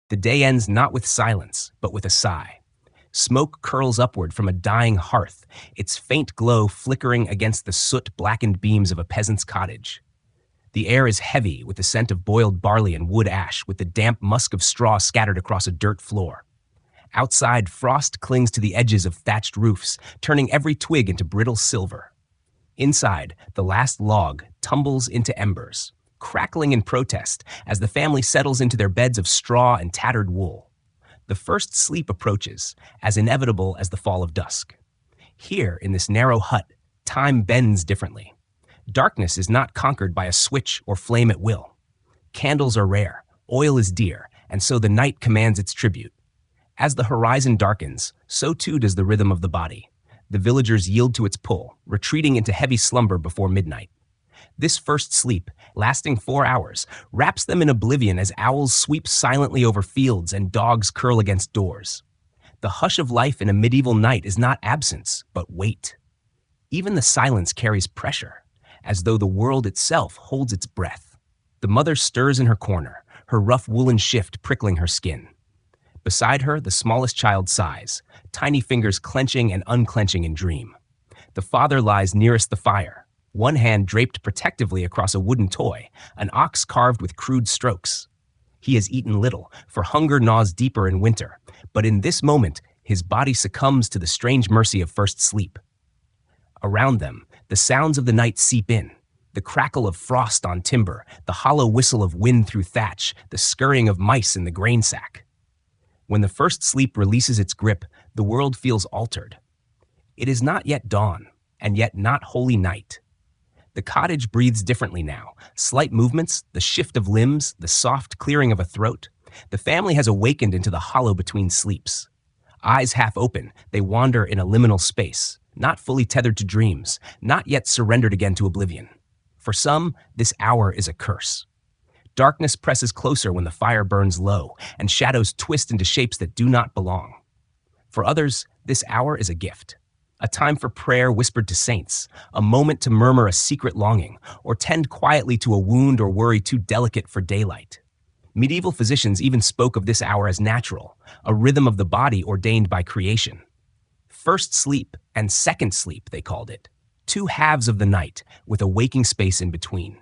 The day ends not with silence, but with a sigh. Smoke curls upward from a dying hearth, its faint glow flickering against the soot-blackened beams of a peasant's cottage. The air is heavy with the scent of boiled barley and wood ash, with the damp musk of straw scattered across a dirt floor. Outside, frost clings to the edges of thatched roofs, turning every twig into brittle silver. Inside, the last log tumbles into embers, crackling in protest as the family settles into their beds of straw and tattered wool. The first sleep approaches, as inevitable as the fall of dusk. Here, in this narrow hut, time bends differently. Darkness is not conquered by a switch or flame at will. Candles are rare, oil is dear, and so the night commands its tribute. As the horizon darkens, so too does the rhythm of the body. The villagers yield to its pull, retreating into heavy slumber before midnight. This first sleep, lasting 4 hours, wraps them in oblivion as owls sweep silently over fields and dogs curl against doors. The hush of life in a medieval night is not absence, but weight. Even the silence carries pressure, as though the world itself holds its breath. The mother stirs in her corner, her rough woolen shift prickling her skin. Beside her, the smallest child sighs, tiny fingers clenching and unclenching in dream. The father lies nearest the fire, one hand draped protectively across a wooden toy, an ox carved with crude strokes. He has eaten little, for hunger gnaws deeper in winter, but in this moment, his body succumbs to the strange mercy of first sleep. Around them, the sounds of the night seep in. The crackle of frost on timber, the hollow whistle of wind through thatch, the scurrying of mice in the grain sack. When the first sleep releases its grip, the world feels altered. It is not yet dawn, and yet not wholly night. The cottage breathes differently now. Slight movements, the shift of limbs, the soft clearing of a throat. The family has awakened into the hollow between sleeps. Eyes half open, they wander in a liminal space, not fully tethered to dreams, not yet surrendered again to oblivion. For some, this hour is a curse. Darkness presses closer when the fire burns low, and shadows twist into shapes that do not belong. For others, this hour is a gift. A time for prayer whispered to saints, a moment to murmur a secret longing, or tend quietly to a wound or worry too delicate for daylight. Medieval physicians even spoke of this hour as natural, a rhythm of the body ordained by creation. First sleep and second sleep, they called it. 2 halves of the night, with a waking space in between.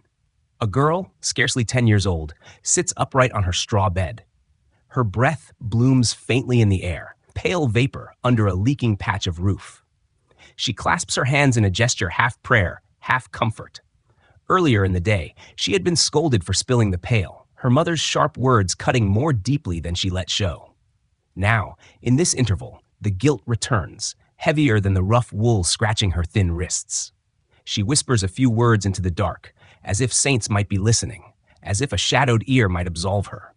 A girl, scarcely 10 years old, sits upright on her straw bed. Her breath blooms faintly in the air, pale vapor under a leaking patch of roof. She clasps her hands in a gesture half prayer, half comfort. Earlier in the day, she had been scolded for spilling the pail, her mother's sharp words cutting more deeply than she let show. Now, in this interval, the guilt returns, heavier than the rough wool scratching her thin wrists. She whispers a few words into the dark, as if saints might be listening, as if a shadowed ear might absolve her.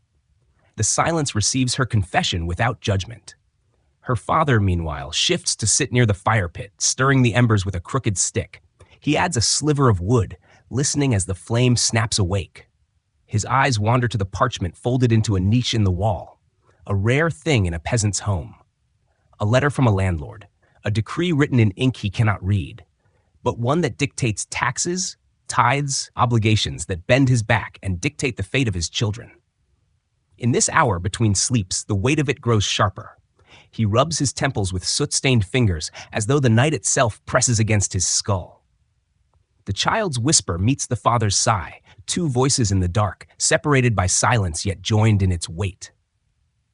The silence receives her confession without judgment. Her father, meanwhile, shifts to sit near the fire pit, stirring the embers with a crooked stick. He adds a sliver of wood, listening as the flame snaps awake. His eyes wander to the parchment folded into a niche in the wall, a rare thing in a peasant's home. A letter from a landlord, a decree written in ink he cannot read, but one that dictates taxes, tithes, obligations that bend his back and dictate the fate of his children. In this hour between sleeps, the weight of it grows sharper. He rubs his temples with soot-stained fingers as though the night itself presses against his skull. The child's whisper meets the father's sigh, 2 voices in the dark, separated by silence yet joined in its weight.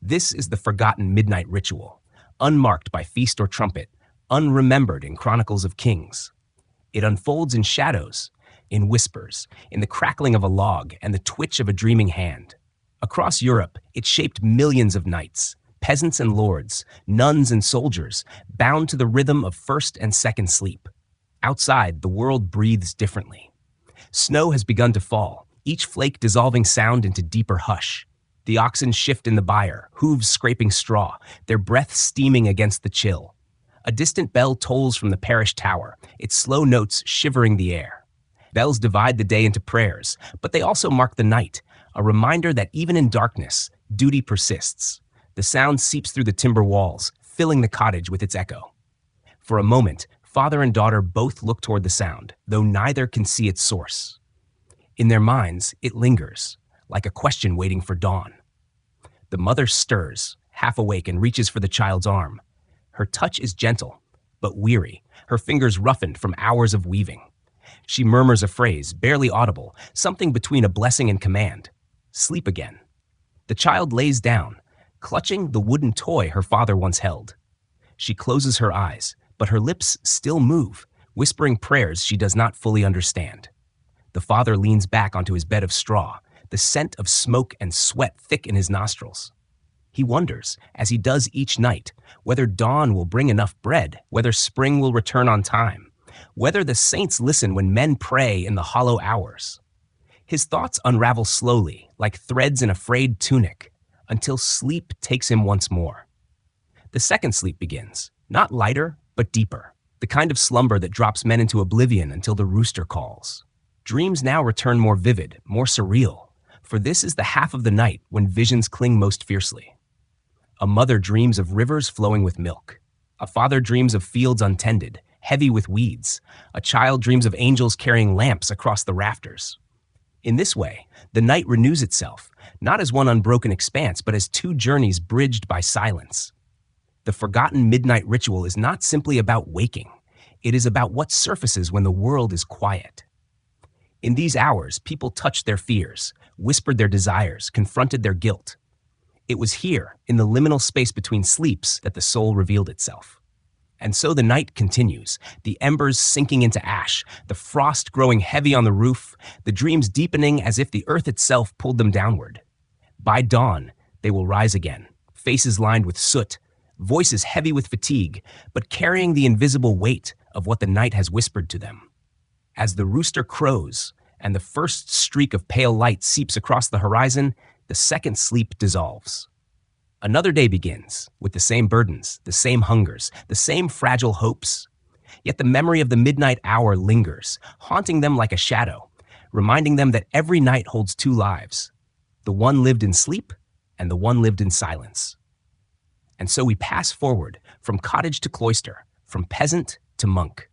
This is the forgotten midnight ritual, unmarked by feast or trumpet, unremembered in chronicles of kings. It unfolds in shadows, in whispers, in the crackling of a log and the twitch of a dreaming hand. Across Europe, it shaped millions of nights, peasants and lords, nuns and soldiers, bound to the rhythm of first and second sleep. Outside, the world breathes differently. Snow has begun to fall, each flake dissolving sound into deeper hush. The oxen shift in the byre, hooves scraping straw, their breath steaming against the chill. A distant bell tolls from the parish tower, its slow notes shivering the air. Bells divide the day into prayers, but they also mark the night, a reminder that even in darkness, duty persists. The sound seeps through the timber walls, filling the cottage with its echo. For a moment, father and daughter both look toward the sound, though neither can see its source. In their minds, it lingers, like a question waiting for dawn. The mother stirs, half awake, and reaches for the child's arm. Her touch is gentle, but weary, her fingers roughened from hours of weaving. She murmurs a phrase, barely audible, something between a blessing and command. Sleep again. The child lays down, clutching the wooden toy her father once held. She closes her eyes, but her lips still move, whispering prayers she does not fully understand. The father leans back onto his bed of straw, the scent of smoke and sweat thick in his nostrils. He wonders, as he does each night, whether dawn will bring enough bread, whether spring will return on time, whether the saints listen when men pray in the hollow hours. His thoughts unravel slowly, like threads in a frayed tunic, until sleep takes him once more. The second sleep begins, not lighter, but deeper, the kind of slumber that drops men into oblivion until the rooster calls. Dreams now return more vivid, more surreal, for this is the half of the night when visions cling most fiercely. A mother dreams of rivers flowing with milk. A father dreams of fields untended, heavy with weeds. A child dreams of angels carrying lamps across the rafters. In this way, the night renews itself, not as one unbroken expanse, but as two journeys bridged by silence. The forgotten midnight ritual is not simply about waking. It is about what surfaces when the world is quiet. In these hours, people touched their fears, whispered their desires, confronted their guilt. It was here, in the liminal space between sleeps, that the soul revealed itself. And so the night continues, the embers sinking into ash, the frost growing heavy on the roof, the dreams deepening as if the earth itself pulled them downward. By dawn, they will rise again, faces lined with soot, voices heavy with fatigue, but carrying the invisible weight of what the night has whispered to them. As the rooster crows and the first streak of pale light seeps across the horizon, the second sleep dissolves. Another day begins, with the same burdens, the same hungers, the same fragile hopes. Yet the memory of the midnight hour lingers, haunting them like a shadow, reminding them that every night holds two lives, the one lived in sleep and the one lived in silence. And so we pass forward from cottage to cloister, from peasant to monk.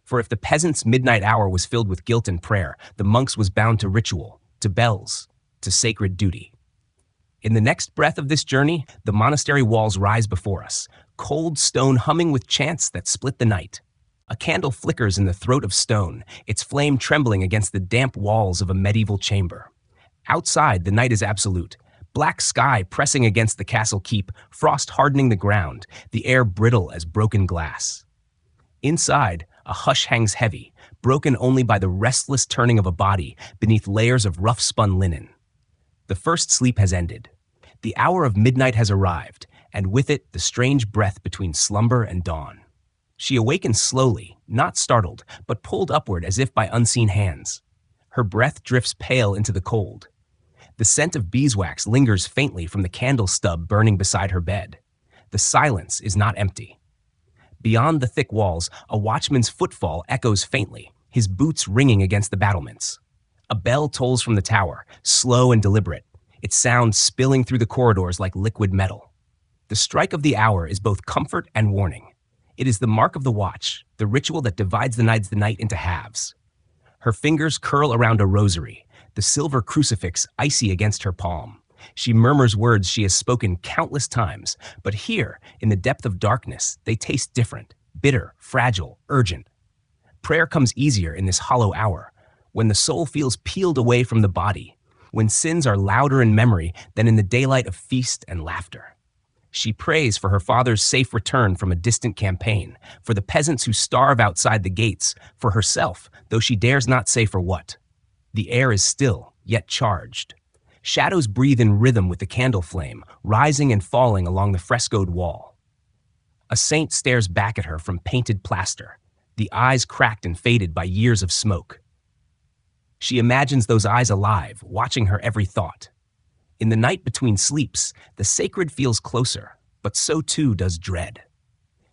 For if the peasant's midnight hour was filled with guilt and prayer, the monk's was bound to ritual, to bells, to sacred duty. In the next breath of this journey, the monastery walls rise before us, cold stone humming with chants that split the night. A candle flickers in the throat of stone, its flame trembling against the damp walls of a medieval chamber. Outside, the night is absolute. Black sky pressing against the castle keep, frost hardening the ground, the air brittle as broken glass. Inside, a hush hangs heavy, broken only by the restless turning of a body beneath layers of rough-spun linen. The first sleep has ended. The hour of midnight has arrived, and with it the strange breath between slumber and dawn. She awakens slowly, not startled, but pulled upward as if by unseen hands. Her breath drifts pale into the cold. The scent of beeswax lingers faintly from the candle stub burning beside her bed. The silence is not empty. Beyond the thick walls, a watchman's footfall echoes faintly, his boots ringing against the battlements. A bell tolls from the tower, slow and deliberate, its sound spilling through the corridors like liquid metal. The strike of the hour is both comfort and warning. It is the mark of the watch, the ritual that divides the night into halves. Her fingers curl around a rosary, the silver crucifix icy against her palm. She murmurs words she has spoken countless times, but here, in the depth of darkness, they taste different, bitter, fragile, urgent. Prayer comes easier in this hollow hour, when the soul feels peeled away from the body, when sins are louder in memory than in the daylight of feast and laughter. She prays for her father's safe return from a distant campaign, for the peasants who starve outside the gates, for herself, though she dares not say for what. The air is still, yet charged. Shadows breathe in rhythm with the candle flame, rising and falling along the frescoed wall. A saint stares back at her from painted plaster, the eyes cracked and faded by years of smoke. She imagines those eyes alive, watching her every thought. In the night between sleeps, the sacred feels closer, but so too does dread.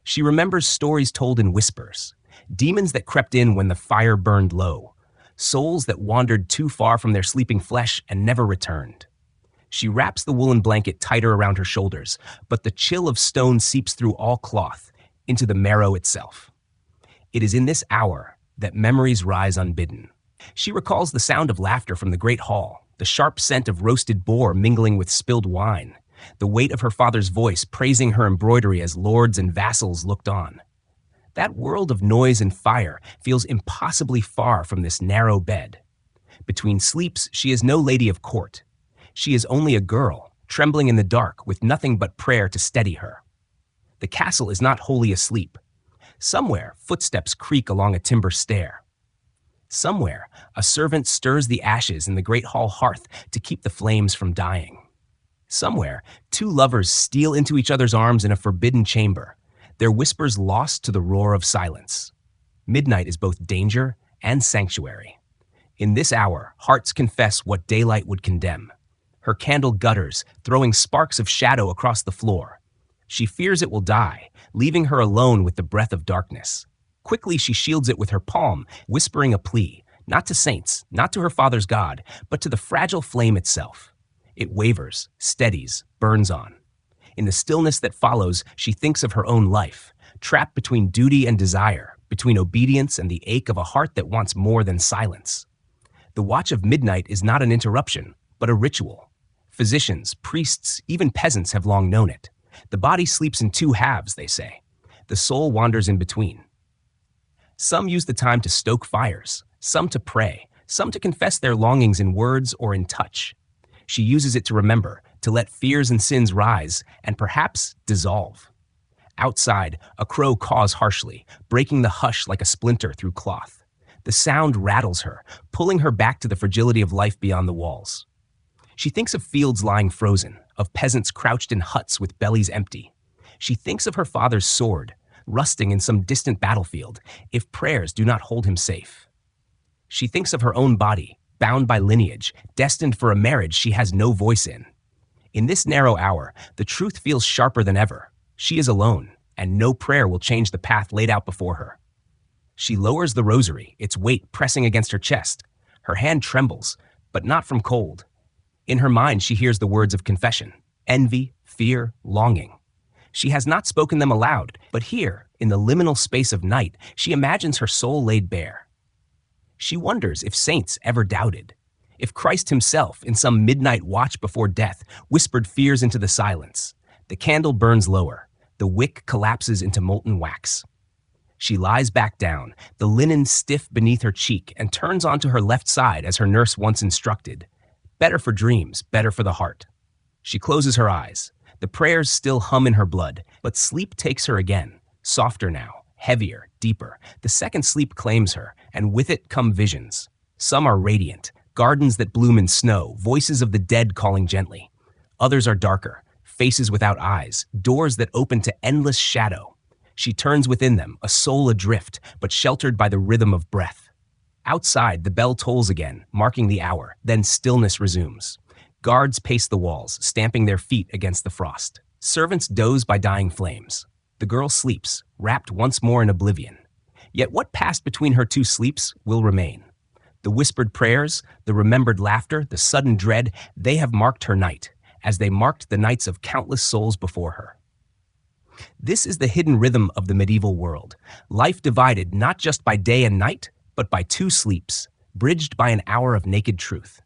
She remembers stories told in whispers, demons that crept in when the fire burned low, souls that wandered too far from their sleeping flesh and never returned. She wraps the woolen blanket tighter around her shoulders, but the chill of stone seeps through all cloth, into the marrow itself. It is in this hour that memories rise unbidden. She recalls the sound of laughter from the great hall, the sharp scent of roasted boar mingling with spilled wine, the weight of her father's voice praising her embroidery as lords and vassals looked on. That world of noise and fire feels impossibly far from this narrow bed. Between sleeps, she is no lady of court. She is only a girl, trembling in the dark with nothing but prayer to steady her. The castle is not wholly asleep. Somewhere, footsteps creak along a timber stair. Somewhere, a servant stirs the ashes in the great hall hearth to keep the flames from dying. Somewhere, two lovers steal into each other's arms in a forbidden chamber, their whispers lost to the roar of silence. Midnight is both danger and sanctuary. In this hour, hearts confess what daylight would condemn. Her candle gutters, throwing sparks of shadow across the floor. She fears it will die, leaving her alone with the breath of darkness. Quickly she shields it with her palm, whispering a plea, not to saints, not to her father's God, but to the fragile flame itself. It wavers, steadies, burns on. In the stillness that follows, she thinks of her own life, trapped between duty and desire, between obedience and the ache of a heart that wants more than silence. The watch of midnight is not an interruption, but a ritual. Physicians, priests, even peasants have long known it. The body sleeps in two halves, they say. The soul wanders in between. Some use the time to stoke fires, some to pray, some to confess their longings in words or in touch. She uses it to remember, to let fears and sins rise, and perhaps dissolve. Outside, a crow caws harshly, breaking the hush like a splinter through cloth. The sound rattles her, pulling her back to the fragility of life beyond the walls. She thinks of fields lying frozen, of peasants crouched in huts with bellies empty. She thinks of her father's sword, rusting in some distant battlefield, if prayers do not hold him safe. She thinks of her own body, bound by lineage, destined for a marriage she has no voice in. In this narrow hour, the truth feels sharper than ever. She is alone, and no prayer will change the path laid out before her. She lowers the rosary, its weight pressing against her chest. Her hand trembles, but not from cold. In her mind, she hears the words of confession, envy, fear, longing. She has not spoken them aloud, but here, in the liminal space of night, she imagines her soul laid bare. She wonders if saints ever doubted, if Christ himself, in some midnight watch before death, whispered fears into the silence. The candle burns lower. The wick collapses into molten wax. She lies back down, the linen stiff beneath her cheek, and turns onto her left side as her nurse once instructed. Better for dreams, better for the heart. She closes her eyes. The prayers still hum in her blood, but sleep takes her again, softer now, heavier, deeper. The second sleep claims her, and with it come visions. Some are radiant, gardens that bloom in snow, voices of the dead calling gently. Others are darker, faces without eyes, doors that open to endless shadow. She turns within them, a soul adrift, but sheltered by the rhythm of breath. Outside, the bell tolls again, marking the hour, then stillness resumes. Guards pace the walls, stamping their feet against the frost. Servants doze by dying flames. The girl sleeps, wrapped once more in oblivion. Yet what passed between her two sleeps will remain. The whispered prayers, the remembered laughter, the sudden dread, they have marked her night, as they marked the nights of countless souls before her. This is the hidden rhythm of the medieval world, life divided not just by day and night, but by two sleeps, bridged by an hour of naked truth.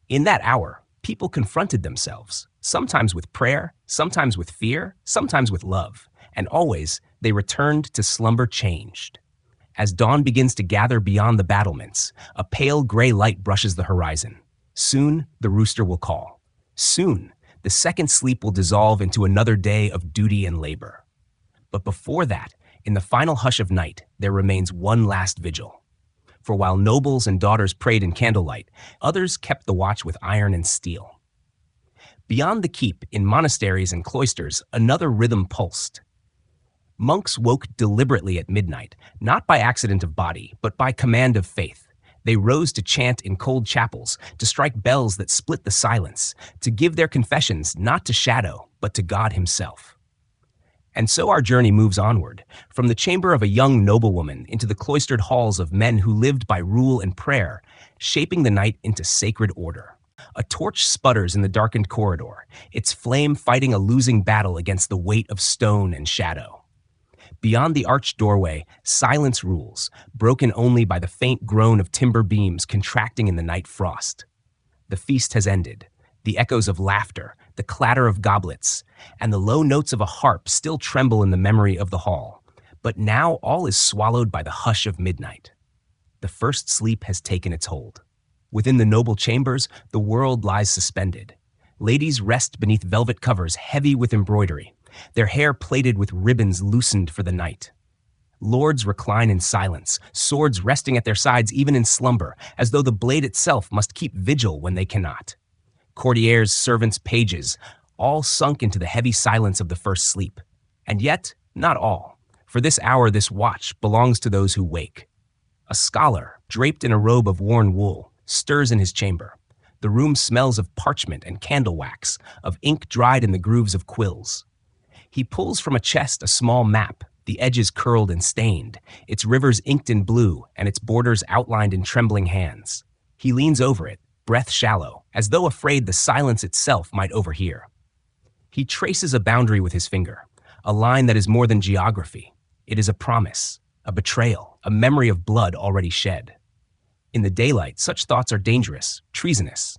In that hour, people confronted themselves, sometimes with prayer, sometimes with fear, sometimes with love, and always they returned to slumber changed. As dawn begins to gather beyond the battlements, a pale gray light brushes the horizon. Soon, the rooster will call. Soon, the second sleep will dissolve into another day of duty and labor. But before that, in the final hush of night, there remains one last vigil. For while nobles and daughters prayed in candlelight, others kept the watch with iron and steel. Beyond the keep, in monasteries and cloisters, another rhythm pulsed. Monks woke deliberately at midnight, not by accident of body, but by command of faith. They rose to chant in cold chapels, to strike bells that split the silence, to give their confessions not to shadow, but to God himself. And so our journey moves onward, from the chamber of a young noblewoman into the cloistered halls of men who lived by rule and prayer, shaping the night into sacred order. A torch sputters in the darkened corridor, its flame fighting a losing battle against the weight of stone and shadow. Beyond the arched doorway, silence rules, broken only by the faint groan of timber beams contracting in the night frost. The feast has ended. The echoes of laughter, the clatter of goblets, and the low notes of a harp still tremble in the memory of the hall. But now all is swallowed by the hush of midnight. The first sleep has taken its hold. Within the noble chambers, the world lies suspended. Ladies rest beneath velvet covers heavy with embroidery, their hair plaited with ribbons loosened for the night. Lords recline in silence, swords resting at their sides even in slumber, as though the blade itself must keep vigil when they cannot. Courtiers, servants, pages, all sunk into the heavy silence of the first sleep. And yet, not all, for this hour, this watch, belongs to those who wake. A scholar, draped in a robe of worn wool, stirs in his chamber. The room smells of parchment and candle wax, of ink dried in the grooves of quills. He pulls from a chest a small map, the edges curled and stained, its rivers inked in blue and its borders outlined in trembling hands. He leans over it, breath shallow, as though afraid the silence itself might overhear. He traces a boundary with his finger, a line that is more than geography. It is a promise, a betrayal, a memory of blood already shed. In the daylight, such thoughts are dangerous, treasonous.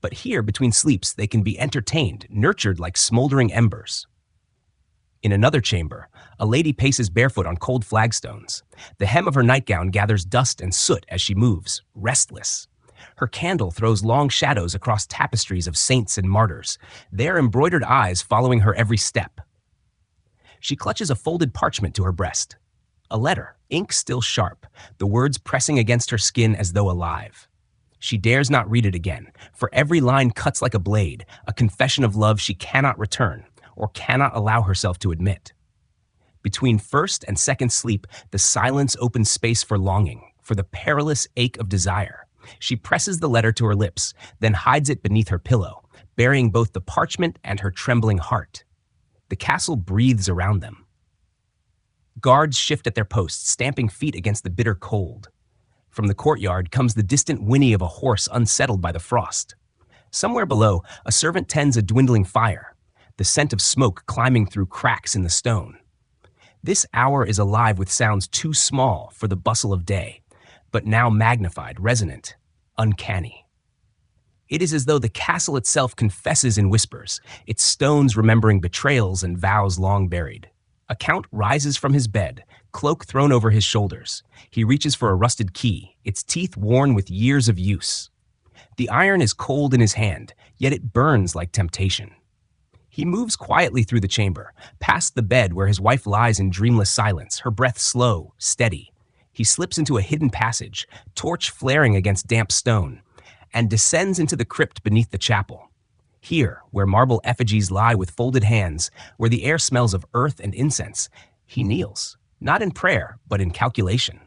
But here, between sleeps, they can be entertained, nurtured like smoldering embers. In another chamber, a lady paces barefoot on cold flagstones. The hem of her nightgown gathers dust and soot as she moves, restless. Her candle throws long shadows across tapestries of saints and martyrs, their embroidered eyes following her every step. She clutches a folded parchment to her breast. A letter, ink still sharp, the words pressing against her skin as though alive. She dares not read it again, for every line cuts like a blade, a confession of love she cannot return, or cannot allow herself to admit. Between first and second sleep, the silence opens space for longing, for the perilous ache of desire. She presses the letter to her lips, then hides it beneath her pillow, burying both the parchment and her trembling heart. The castle breathes around them. Guards shift at their posts, stamping feet against the bitter cold. From the courtyard comes the distant whinny of a horse unsettled by the frost. Somewhere below, a servant tends a dwindling fire, the scent of smoke climbing through cracks in the stone. This hour is alive with sounds too small for the bustle of day, but now magnified, resonant, uncanny. It is as though the castle itself confesses in whispers, its stones remembering betrayals and vows long buried. A count rises from his bed, cloak thrown over his shoulders. He reaches for a rusted key, its teeth worn with years of use. The iron is cold in his hand, yet it burns like temptation. He moves quietly through the chamber, past the bed where his wife lies in dreamless silence, her breath slow, steady. He slips into a hidden passage, torch flaring against damp stone, and descends into the crypt beneath the chapel. Here, where marble effigies lie with folded hands, where the air smells of earth and incense, he kneels, not in prayer, but in calculation.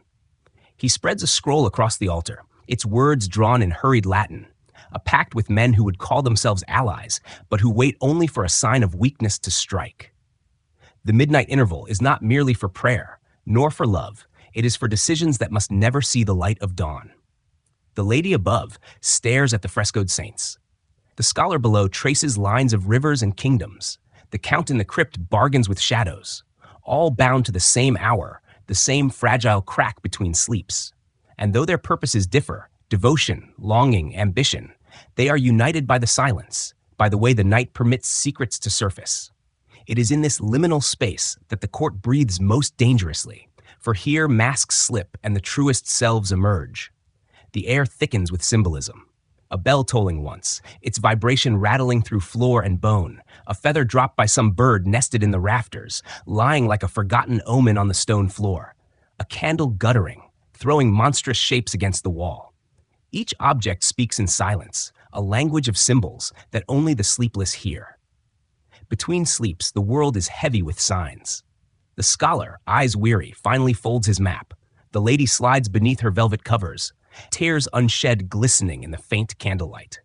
He spreads a scroll across the altar, its words drawn in hurried Latin, a pact with men who would call themselves allies, but who wait only for a sign of weakness to strike. The midnight interval is not merely for prayer, nor for love. It is for decisions that must never see the light of dawn. The lady above stares at the frescoed saints. The scholar below traces lines of rivers and kingdoms. The count in the crypt bargains with shadows, all bound to the same hour, the same fragile crack between sleeps. And though their purposes differ, devotion, longing, ambition, they are united by the silence, by the way the night permits secrets to surface. It is in this liminal space that the court breathes most dangerously, for here masks slip and the truest selves emerge. The air thickens with symbolism. A bell tolling once, its vibration rattling through floor and bone, a feather dropped by some bird nested in the rafters, lying like a forgotten omen on the stone floor, a candle guttering, throwing monstrous shapes against the wall. Each object speaks in silence, a language of symbols that only the sleepless hear. Between sleeps, the world is heavy with signs. The scholar, eyes weary, finally folds his map. The lady slides beneath her velvet covers, tears unshed glistening in the faint candlelight.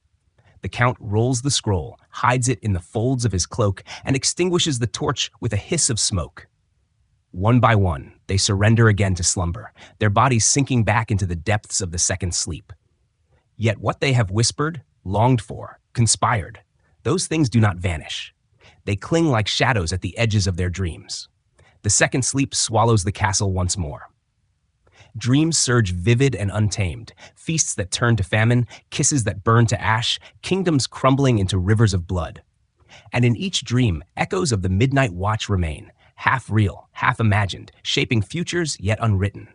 The count rolls the scroll, hides it in the folds of his cloak, and extinguishes the torch with a hiss of smoke. One by one, they surrender again to slumber, their bodies sinking back into the depths of the second sleep. Yet what they have whispered, longed for, conspired, those things do not vanish. They cling like shadows at the edges of their dreams. The second sleep swallows the castle once more. Dreams surge vivid and untamed, feasts that turn to famine, kisses that burn to ash, kingdoms crumbling into rivers of blood. And in each dream, echoes of the midnight watch remain, half real, half imagined, shaping futures yet unwritten.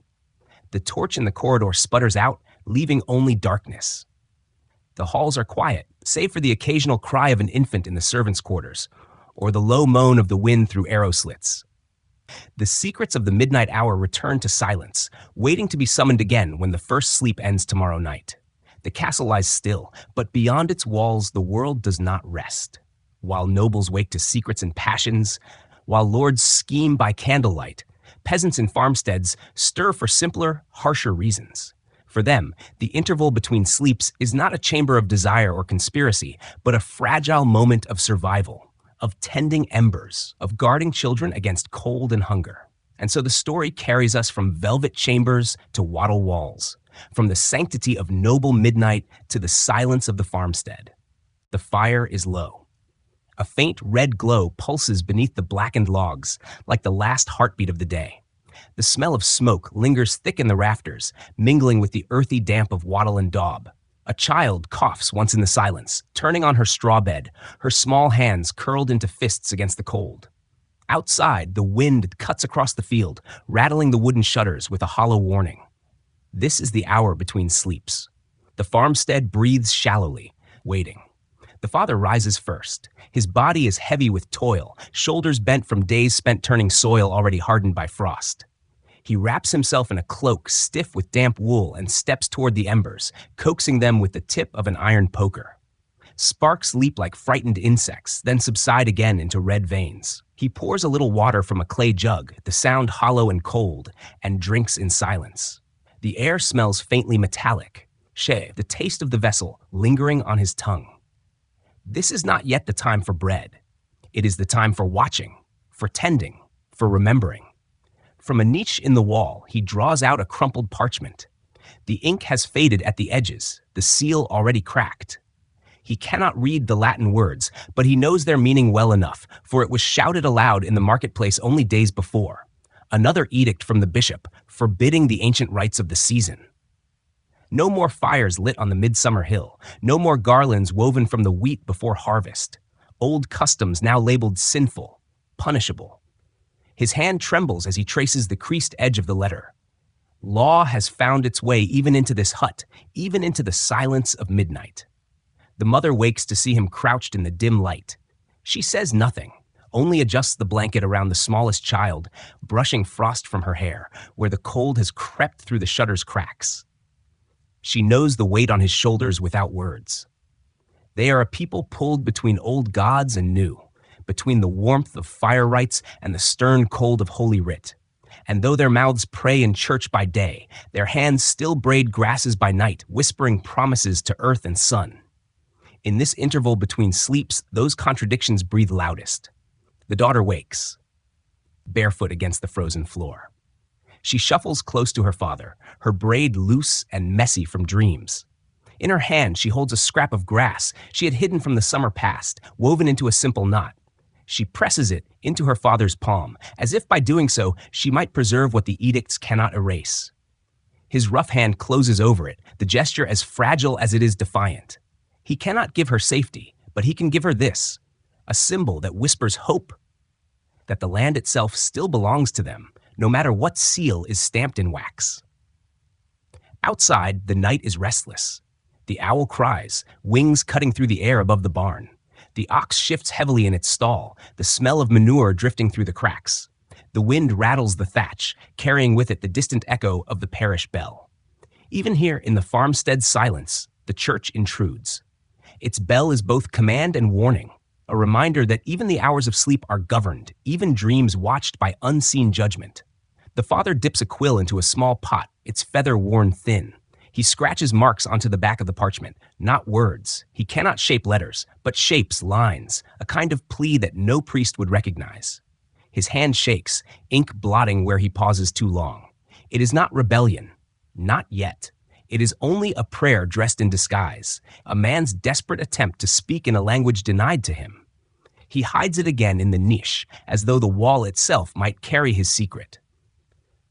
The torch in the corridor sputters out, leaving only darkness. The halls are quiet, save for the occasional cry of an infant in the servants' quarters, or the low moan of the wind through arrow slits. The secrets of the midnight hour return to silence, waiting to be summoned again when the first sleep ends tomorrow night. The castle lies still, but beyond its walls the world does not rest. While nobles wake to secrets and passions, while lords scheme by candlelight, peasants in farmsteads stir for simpler, harsher reasons. For them, the interval between sleeps is not a chamber of desire or conspiracy, but a fragile moment of survival, of tending embers, of guarding children against cold and hunger. And so the story carries us from velvet chambers to wattle walls, from the sanctity of noble midnight to the silence of the farmstead. The fire is low. A faint red glow pulses beneath the blackened logs, like the last heartbeat of the day. The smell of smoke lingers thick in the rafters, mingling with the earthy damp of wattle and daub. A child coughs once in the silence, turning on her straw bed, her small hands curled into fists against the cold. Outside, the wind cuts across the field, rattling the wooden shutters with a hollow warning. This is the hour between sleeps. The farmstead breathes shallowly, waiting. The father rises first. His body is heavy with toil, shoulders bent from days spent turning soil already hardened by frost. He wraps himself in a cloak stiff with damp wool and steps toward the embers, coaxing them with the tip of an iron poker. Sparks leap like frightened insects, then subside again into red veins. He pours a little water from a clay jug, the sound hollow and cold, and drinks in silence. The air smells faintly metallic, the taste of the vessel lingering on his tongue. This is not yet the time for bread. It is the time for watching, for tending, for remembering. From a niche in the wall, he draws out a crumpled parchment. The ink has faded at the edges, the seal already cracked. He cannot read the Latin words, but he knows their meaning well enough, for it was shouted aloud in the marketplace only days before. Another edict from the bishop, forbidding the ancient rites of the season. No more fires lit on the midsummer hill, no more garlands woven from the wheat before harvest. Old customs now labeled sinful, punishable. His hand trembles as he traces the creased edge of the letter. Law has found its way even into this hut, even into the silence of midnight. The mother wakes to see him crouched in the dim light. She says nothing, only adjusts the blanket around the smallest child, brushing frost from her hair, where the cold has crept through the shutter's cracks. She knows the weight on his shoulders without words. They are a people pulled between old gods and new, between the warmth of fire rites and the stern cold of Holy Writ. And though their mouths pray in church by day, their hands still braid grasses by night, whispering promises to earth and sun. In this interval between sleeps, those contradictions breathe loudest. The daughter wakes, barefoot against the frozen floor. She shuffles close to her father, her braid loose and messy from dreams. In her hand, she holds a scrap of grass she had hidden from the summer past, woven into a simple knot. She presses it into her father's palm, as if by doing so, she might preserve what the edicts cannot erase. His rough hand closes over it, the gesture as fragile as it is defiant. He cannot give her safety, but he can give her this, a symbol that whispers hope, that the land itself still belongs to them, no matter what seal is stamped in wax. Outside, the night is restless. The owl cries, wings cutting through the air above the barn. The ox shifts heavily in its stall, the smell of manure drifting through the cracks. The wind rattles the thatch, carrying with it the distant echo of the parish bell. Even here in the farmstead silence, the church intrudes. Its bell is both command and warning, a reminder that even the hours of sleep are governed, even dreams watched by unseen judgment. The father dips a quill into a small pot, its feather worn thin. He scratches marks onto the back of the parchment, not words. He cannot shape letters, but shapes lines, a kind of plea that no priest would recognize. His hand shakes, ink blotting where he pauses too long. It is not rebellion, not yet. It is only a prayer dressed in disguise, a man's desperate attempt to speak in a language denied to him. He hides it again in the niche, as though the wall itself might carry his secret.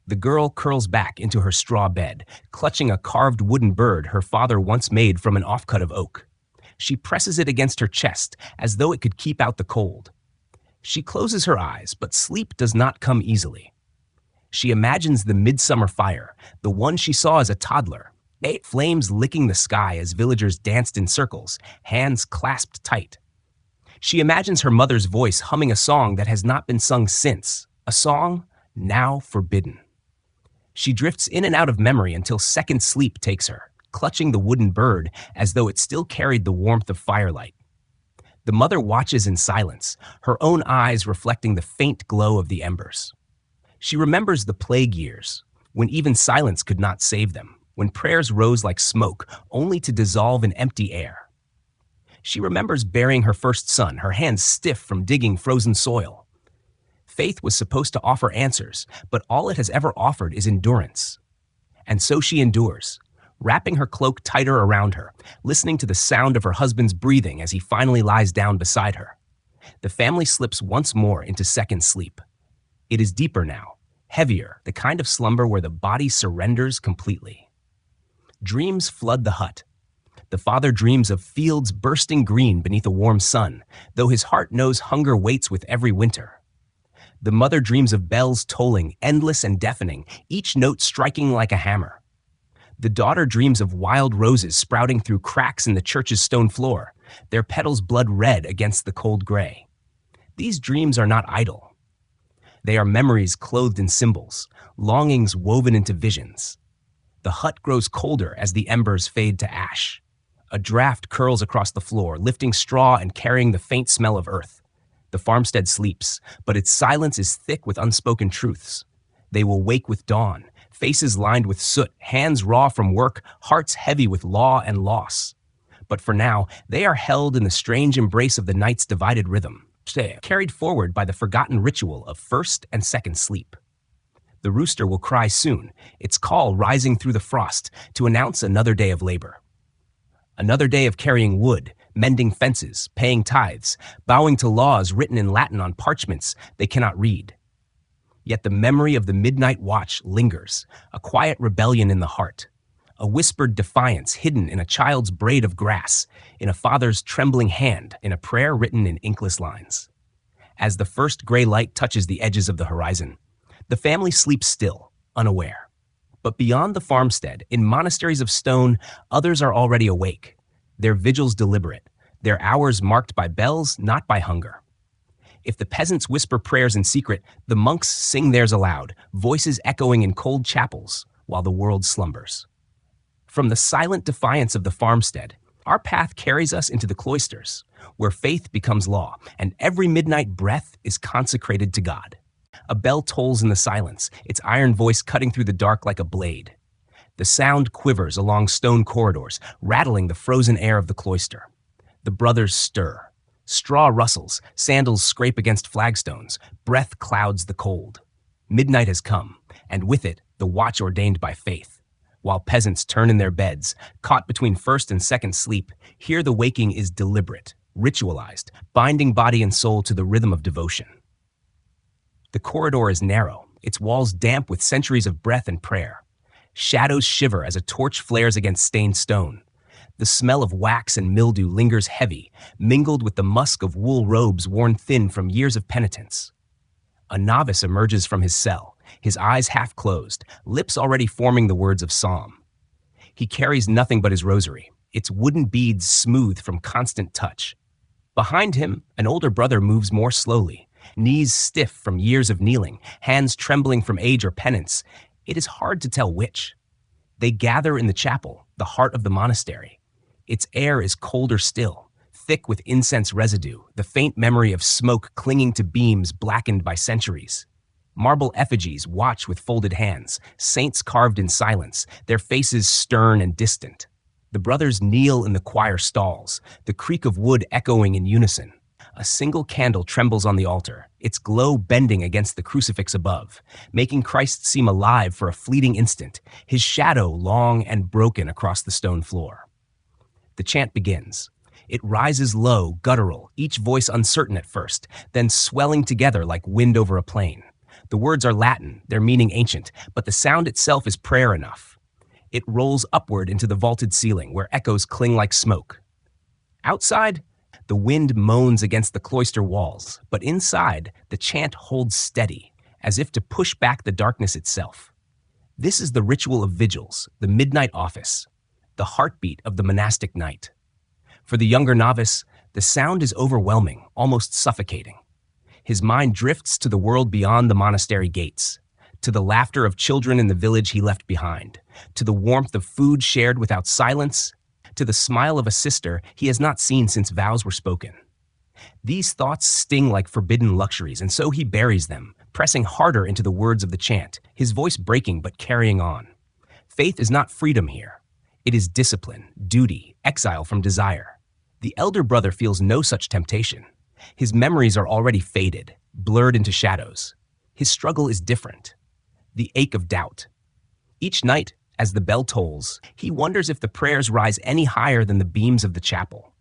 The girl curls back into her straw bed, clutching a carved wooden bird her father once made from an offcut of oak. She presses it against her chest as though it could keep out the cold. She closes her eyes, but sleep does not come easily. She imagines the midsummer fire, the one she saw as a toddler, flames licking the sky as villagers danced in circles, hands clasped tight. She imagines her mother's voice humming a song that has not been sung since, a song now forbidden. She drifts in and out of memory until second sleep takes her, clutching the wooden bird as though it still carried the warmth of firelight. The mother watches in silence, her own eyes reflecting the faint glow of the embers. She remembers the plague years, when even silence could not save them, when prayers rose like smoke, only to dissolve in empty air. She remembers burying her first son, her hands stiff from digging frozen soil. Faith was supposed to offer answers, but all it has ever offered is endurance. And so she endures, wrapping her cloak tighter around her, listening to the sound of her husband's breathing as he finally lies down beside her. The family slips once more into second sleep. It is deeper now, heavier, the kind of slumber where the body surrenders completely. Dreams flood the hut. The father dreams of fields bursting green beneath a warm sun, though his heart knows hunger waits with every winter. The mother dreams of bells tolling, endless and deafening, each note striking like a hammer. The daughter dreams of wild roses sprouting through cracks in the church's stone floor, their petals blood red against the cold gray. These dreams are not idle. They are memories clothed in symbols, longings woven into visions. The hut grows colder as the embers fade to ash. A draft curls across the floor, lifting straw and carrying the faint smell of earth. The farmstead sleeps, but its silence is thick with unspoken truths. They will wake with dawn, faces lined with soot, hands raw from work, hearts heavy with law and loss. But for now, they are held in the strange embrace of the night's divided rhythm, carried forward by the forgotten ritual of first and second sleep. The rooster will cry soon, its call rising through the frost to announce another day of labor. Another day of carrying wood, mending fences, paying tithes, bowing to laws written in Latin on parchments they cannot read. Yet the memory of the midnight watch lingers, a quiet rebellion in the heart, a whispered defiance hidden in a child's braid of grass, in a father's trembling hand, in a prayer written in inkless lines. As the first gray light touches the edges of the horizon, the family sleeps still, unaware. But beyond the farmstead, in monasteries of stone, others are already awake, their vigils deliberate, their hours marked by bells, not by hunger. If the peasants whisper prayers in secret, the monks sing theirs aloud, voices echoing in cold chapels, while the world slumbers. From the silent defiance of the farmstead, our path carries us into the cloisters, where faith becomes law, and every midnight breath is consecrated to God. A bell tolls in the silence, its iron voice cutting through the dark like a blade. The sound quivers along stone corridors, rattling the frozen air of the cloister. The brothers stir. Straw rustles, sandals scrape against flagstones, breath clouds the cold. Midnight has come, and with it, the watch ordained by faith. While peasants turn in their beds, caught between first and second sleep, here the waking is deliberate, ritualized, binding body and soul to the rhythm of devotion. The corridor is narrow, its walls damp with centuries of breath and prayer. Shadows shiver as a torch flares against stained stone. The smell of wax and mildew lingers heavy, mingled with the musk of wool robes worn thin from years of penitence. A novice emerges from his cell, his eyes half closed, lips already forming the words of psalm. He carries nothing but his rosary, its wooden beads smooth from constant touch. Behind him, an older brother moves more slowly, knees stiff from years of kneeling, hands trembling from age or penance. It is hard to tell which. They gather in the chapel, the heart of the monastery. Its air is colder still, thick with incense residue, the faint memory of smoke clinging to beams blackened by centuries. Marble effigies watch with folded hands, saints carved in silence, their faces stern and distant. The brothers kneel in the choir stalls, the creak of wood echoing in unison. A single candle trembles on the altar, its glow bending against the crucifix above, making Christ seem alive for a fleeting instant, his shadow long and broken across the stone floor. The chant begins. It rises low, guttural, each voice uncertain at first, then swelling together like wind over a plain. The words are Latin, their meaning ancient, but the sound itself is prayer enough. It rolls upward into the vaulted ceiling, where echoes cling like smoke. Outside, the wind moans against the cloister walls, but inside, the chant holds steady, as if to push back the darkness itself. This is the ritual of vigils, the midnight office, the heartbeat of the monastic night. For the younger novice, the sound is overwhelming, almost suffocating. His mind drifts to the world beyond the monastery gates, to the laughter of children in the village he left behind, to the warmth of food shared without silence, to the smile of a sister he has not seen since vows were spoken. These thoughts sting like forbidden luxuries, and so he buries them, pressing harder into the words of the chant, his voice breaking but carrying on. Faith is not freedom here. It is discipline, duty, exile from desire. The elder brother feels no such temptation. His memories are already faded, blurred into shadows. His struggle is different. The ache of doubt. Each night, as the bell tolls, he wonders if the prayers rise any higher than the beams of the chapel.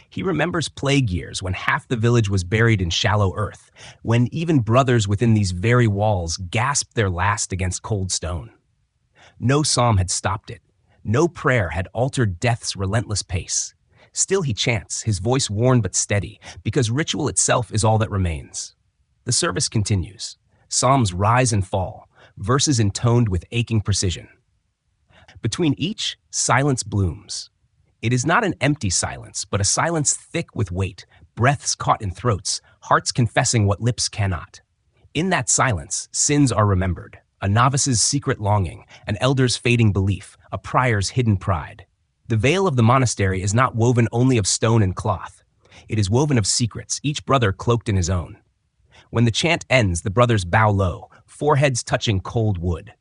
He remembers plague years when half the village was buried in shallow earth, when even brothers within these very walls gasped their last against cold stone. No psalm had stopped it. No prayer had altered death's relentless pace. Still he chants, his voice worn but steady, because ritual itself is all that remains. The service continues. Psalms rise and fall, verses intoned with aching precision. Between each, silence blooms. It is not an empty silence, but a silence thick with weight, breaths caught in throats, hearts confessing what lips cannot. In that silence, sins are remembered, a novice's secret longing, an elder's fading belief, a prior's hidden pride. The veil of the monastery is not woven only of stone and cloth. It is woven of secrets, each brother cloaked in his own. When the chant ends, the brothers bow low, foreheads touching cold wood.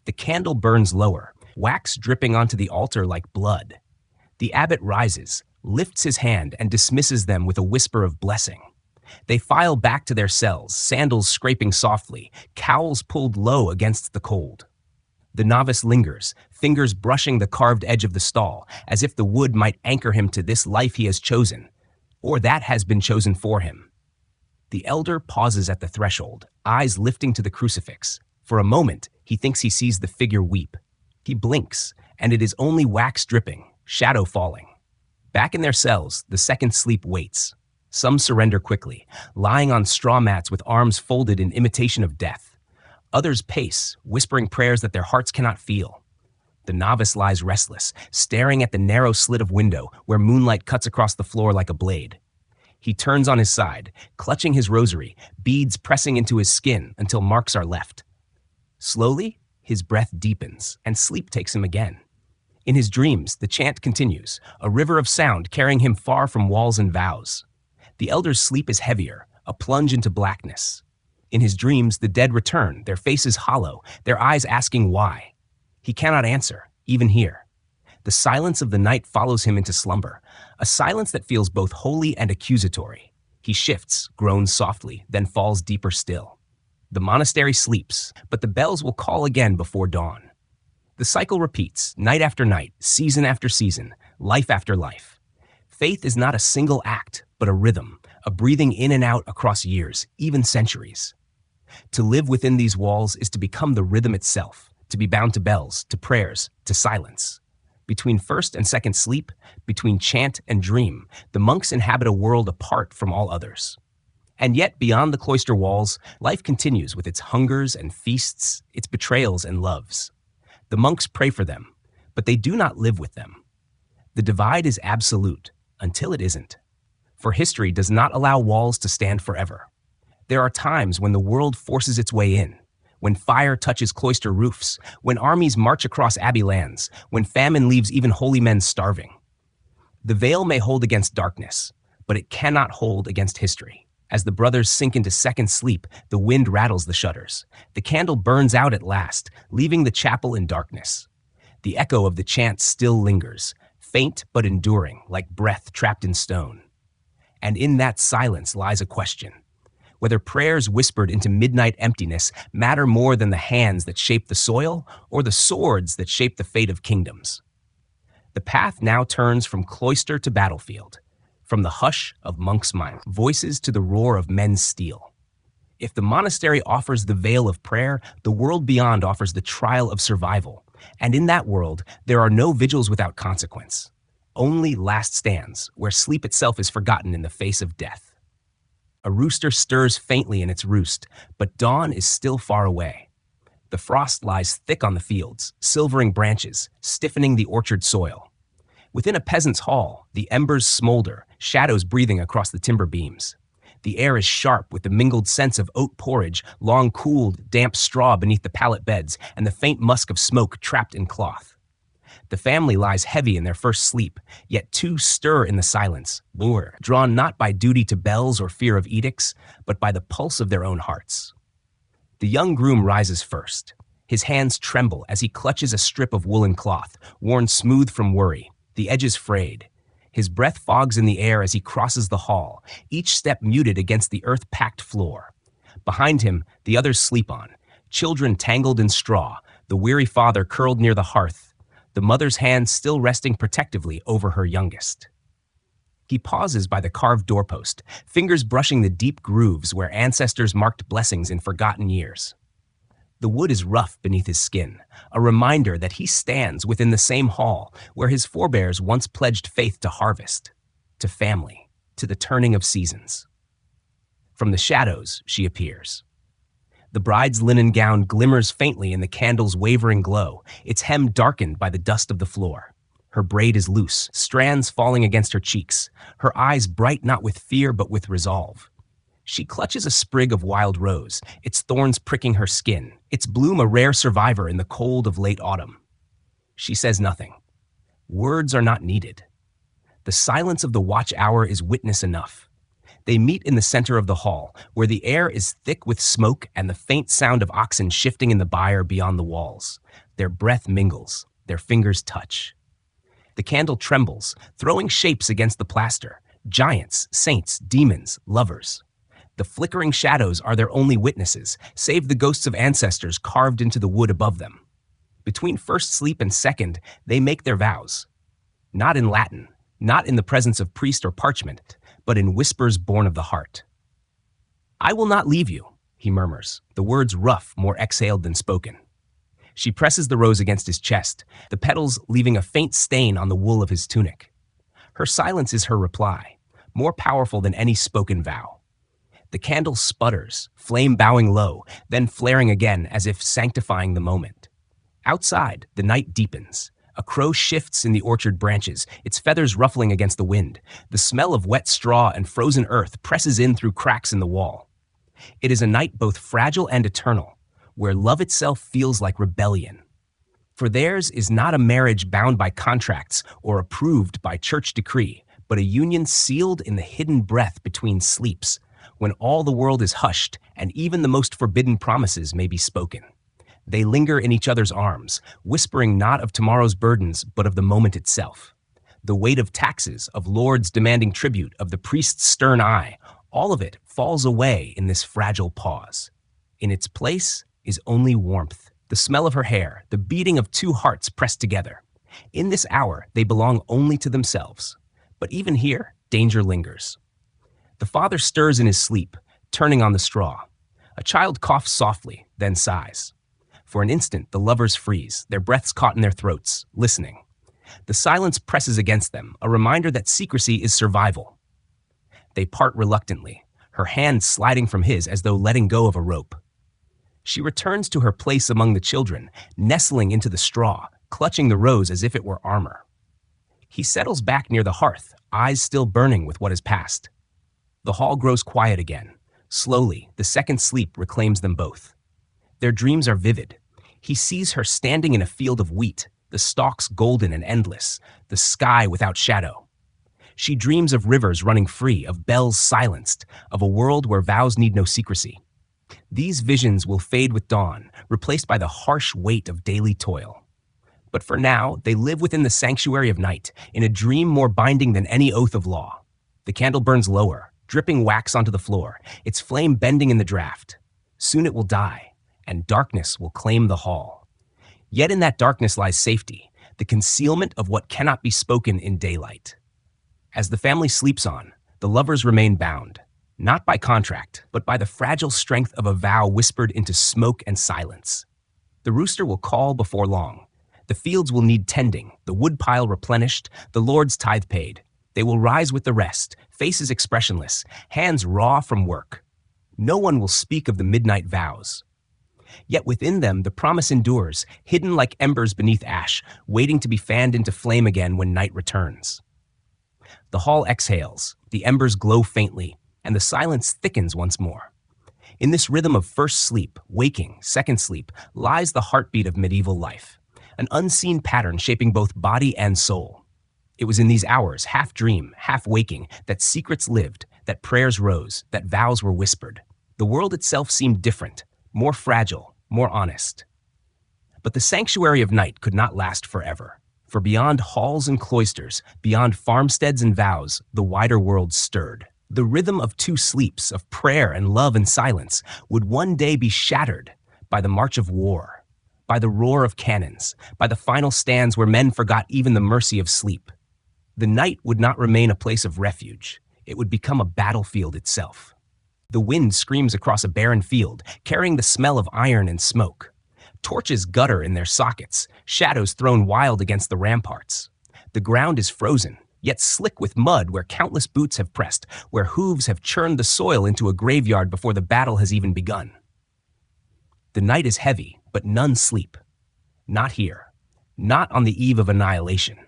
The candle burns lower, wax dripping onto the altar like blood. The abbot rises, lifts his hand, and dismisses them with a whisper of blessing. They file back to their cells, sandals scraping softly, cowls pulled low against the cold. The novice lingers, fingers brushing the carved edge of the stall, as if the wood might anchor him to this life he has chosen, or that has been chosen for him. The elder pauses at the threshold, eyes lifting to the crucifix. For a moment, he thinks he sees the figure weep. He blinks, and it is only wax dripping, shadow falling. Back in their cells, the second sleep waits. Some surrender quickly, lying on straw mats with arms folded in imitation of death. Others pace, whispering prayers that their hearts cannot feel. The novice lies restless, staring at the narrow slit of window where moonlight cuts across the floor like a blade. He turns on his side, clutching his rosary, beads pressing into his skin until marks are left. Slowly, his breath deepens, and sleep takes him again. In his dreams, the chant continues, a river of sound carrying him far from walls and vows. The elder's sleep is heavier, a plunge into blackness. In his dreams, the dead return, their faces hollow, their eyes asking why. He cannot answer, even here. The silence of the night follows him into slumber, a silence that feels both holy and accusatory. He shifts, groans softly, then falls deeper still. The monastery sleeps, but the bells will call again before dawn. The cycle repeats, night after night, season after season, life after life. Faith is not a single act, but a rhythm, a breathing in and out across years, even centuries. To live within these walls is to become the rhythm itself, to be bound to bells, to prayers, to silence. Between first and second sleep, between chant and dream, the monks inhabit a world apart from all others. And yet, beyond the cloister walls, life continues with its hungers and feasts, its betrayals and loves. The monks pray for them, but they do not live with them. The divide is absolute, until it isn't. For history does not allow walls to stand forever. There are times when the world forces its way in, when fire touches cloister roofs, when armies march across abbey lands, when famine leaves even holy men starving. The veil may hold against darkness, but it cannot hold against history. As the brothers sink into second sleep, the wind rattles the shutters. The candle burns out at last, leaving the chapel in darkness. The echo of the chant still lingers, faint but enduring, like breath trapped in stone. And in that silence lies a question. Whether prayers whispered into midnight emptiness matter more than the hands that shape the soil or the swords that shape the fate of kingdoms. The path now turns from cloister to battlefield, from the hush of monks' minds, voices to the roar of men's steel. If the monastery offers the veil of prayer, the world beyond offers the trial of survival. And in that world, there are no vigils without consequence. Only last stands, where sleep itself is forgotten in the face of death. A rooster stirs faintly in its roost, but dawn is still far away. The frost lies thick on the fields, silvering branches, stiffening the orchard soil. Within a peasant's hall, the embers smolder, shadows breathing across the timber beams. The air is sharp with the mingled scents of oat porridge, long cooled, damp straw beneath the pallet beds, and the faint musk of smoke trapped in cloth. The family lies heavy in their first sleep, yet two stir in the silence, drawn not by duty to bells or fear of edicts, but by the pulse of their own hearts. The young groom rises first. His hands tremble as he clutches a strip of woolen cloth, worn smooth from worry, the edges frayed. His breath fogs in the air as he crosses the hall, each step muted against the earth-packed floor. Behind him, the others sleep on, children tangled in straw, the weary father curled near the hearth, the mother's hand still resting protectively over her youngest. He pauses by the carved doorpost, fingers brushing the deep grooves where ancestors marked blessings in forgotten years. The wood is rough beneath his skin, a reminder that he stands within the same hall where his forebears once pledged faith to harvest, to family, to the turning of seasons. From the shadows, she appears. The bride's linen gown glimmers faintly in the candle's wavering glow, its hem darkened by the dust of the floor. Her braid is loose, strands falling against her cheeks, her eyes bright not with fear but with resolve. She clutches a sprig of wild rose, its thorns pricking her skin, its bloom a rare survivor in the cold of late autumn. She says nothing. Words are not needed. The silence of the watch hour is witness enough. They meet in the center of the hall, where the air is thick with smoke and the faint sound of oxen shifting in the byre beyond the walls. Their breath mingles, their fingers touch. The candle trembles, throwing shapes against the plaster, giants, saints, demons, lovers. The flickering shadows are their only witnesses, save the ghosts of ancestors carved into the wood above them. Between first sleep and second, they make their vows. Not in Latin, not in the presence of priest or parchment, but in whispers born of the heart. "I will not leave you," he murmurs, the words rough, more exhaled than spoken. She presses the rose against his chest, the petals leaving a faint stain on the wool of his tunic. Her silence is her reply, more powerful than any spoken vow. The candle sputters, flame bowing low, then flaring again as if sanctifying the moment. Outside, the night deepens. A crow shifts in the orchard branches, its feathers ruffling against the wind. The smell of wet straw and frozen earth presses in through cracks in the wall. It is a night both fragile and eternal, where love itself feels like rebellion. For theirs is not a marriage bound by contracts or approved by church decree, but a union sealed in the hidden breath between sleeps, when all the world is hushed and even the most forbidden promises may be spoken. They linger in each other's arms, whispering not of tomorrow's burdens, but of the moment itself. The weight of taxes, of lords demanding tribute, of the priest's stern eye, all of it falls away in this fragile pause. In its place is only warmth, the smell of her hair, the beating of two hearts pressed together. In this hour, they belong only to themselves. But even here, danger lingers. The father stirs in his sleep, turning on the straw. A child coughs softly, then sighs. For an instant, the lovers freeze, their breaths caught in their throats, listening. The silence presses against them, a reminder that secrecy is survival. They part reluctantly, her hand sliding from his as though letting go of a rope. She returns to her place among the children, nestling into the straw, clutching the rose as if it were armor. He settles back near the hearth, eyes still burning with what has passed. The hall grows quiet again. Slowly, the second sleep reclaims them both. Their dreams are vivid. He sees her standing in a field of wheat, the stalks golden and endless, the sky without shadow. She dreams of rivers running free, of bells silenced, of a world where vows need no secrecy. These visions will fade with dawn, replaced by the harsh weight of daily toil. But for now, they live within the sanctuary of night, in a dream more binding than any oath of law. The candle burns lower, dripping wax onto the floor, its flame bending in the draft. Soon it will die, and darkness will claim the hall. Yet in that darkness lies safety, the concealment of what cannot be spoken in daylight. As the family sleeps on, the lovers remain bound. not by contract, but by the fragile strength of a vow whispered into smoke and silence. The rooster will call before long. The fields will need tending, the woodpile replenished, the Lord's tithe paid. They will rise with the rest, faces expressionless, hands raw from work. No one will speak of the midnight vows. Yet within them the promise endures, hidden like embers beneath ash, waiting to be fanned into flame again when night returns. The hall exhales, the embers glow faintly, and the silence thickens once more. In this rhythm of first sleep, waking, second sleep, lies the heartbeat of medieval life, an unseen pattern shaping both body and soul. It was in these hours, half dream, half waking, that secrets lived, that prayers rose, that vows were whispered. The world itself seemed different, more fragile, more honest. But the sanctuary of night could not last forever, for beyond halls and cloisters, beyond farmsteads and vows, the wider world stirred. The rhythm of two sleeps, of prayer and love and silence, would one day be shattered by the march of war, by the roar of cannons, by the final stands where men forgot even the mercy of sleep. The night would not remain a place of refuge. It would become a battlefield itself. The wind screams across a barren field, carrying the smell of iron and smoke. Torches gutter in their sockets, shadows thrown wild against the ramparts. The ground is frozen, yet slick with mud where countless boots have pressed, where hooves have churned the soil into a graveyard before the battle has even begun. The night is heavy, but none sleep. Not here. Not on the eve of annihilation.